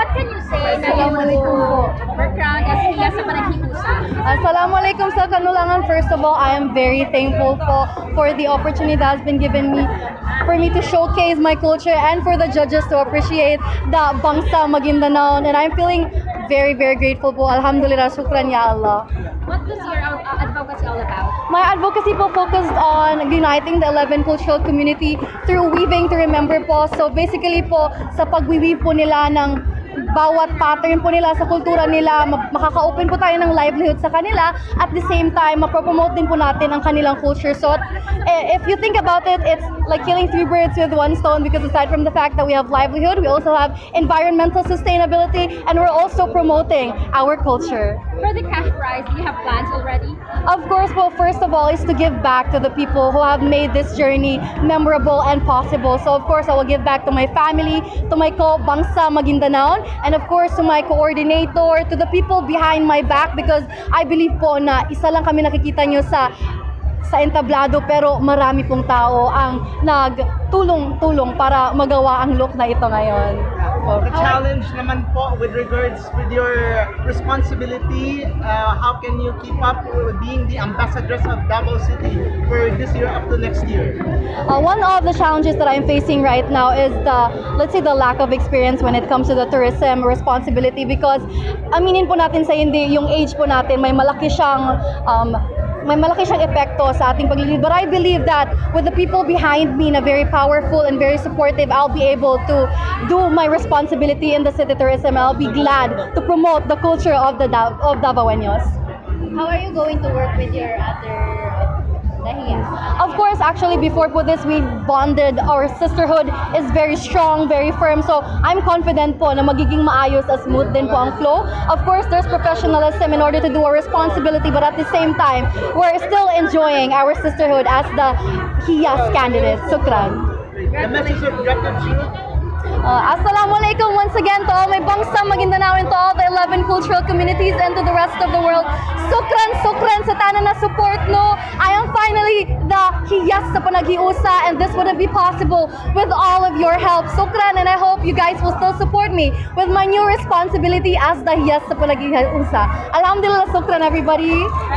What can you say na Assalamualaikum po. were crowned as Hiyas sa Panaghiusa? Assalamualaikum sa Kanulangan. First of all, I am very thankful for the opportunity that has been given me for me to showcase my culture and for the judges to appreciate the Bangsa Maguindanao. And I'm feeling very, very grateful po. Alhamdulillah, shukran ya Allah. What was your advocacy all about? My advocacy po focused on uniting the 11 cultural community through weaving to remember po. So basically po, sa pag-weave po nila ng bawat pattern po nila sa kultura nila, makaka-open po tayo ng livelihood sa kanila. At the same time, mapropromote din po natin ang kanilang culture. So if you think about it, it's like killing three birds with one stone, because aside from the fact that we have livelihood, we also have environmental sustainability, and we're also promoting our culture. For the cash prize, do you have plans already? Of course, well, first of all, is to give back to the people who have made this journey memorable and possible. So, of course, I will give back to my family, to my Bangsa Maguindanao, and of course, to my coordinator, to the people behind my back, because I believe po na isa lang kami nakikita nyo sa entablado, pero marami pong tao ang nagtulong-tulong para magawa ang look na ito ngayon. The challenge naman po with regards with your responsibility, how can you keep up with being the ambassadress of Davao City for this year up to next year? One of the challenges that I'm facing right now is the lack of experience when it comes to the tourism responsibility, because aminin po natin sa hindi, yung age po natin, may malaki siyang epekto sa ating paglilid. But I believe that with the people behind me na very powerful and very supportive, I'll be able to do my responsibility in the city tourism. I'll be glad to promote the culture of Davaoeños. How are you going to work with your other Dahiyas? Of course, actually, before po this, we bonded. Our sisterhood is very strong, very firm. So, I'm confident po na magiging maayos at smooth din po ang flow. Of course, there's professionalism in order to do our responsibility, but at the same time, we're still enjoying our sisterhood as the Hiyas candidates. Sukran. The message of gratitude. Assalamualaikum once again to all my Bangsa Maguindanao and to all the 11 cultural communities and to the rest of the world. Sukran sa tanan na support no. I am finally the Hiyas sa Panaghiusa, and this wouldn't be possible with all of your help. Sukran, and I hope you guys will still support me with my new responsibility as the Hiyas sa Panaghiusa. Alhamdulillah, sukran everybody.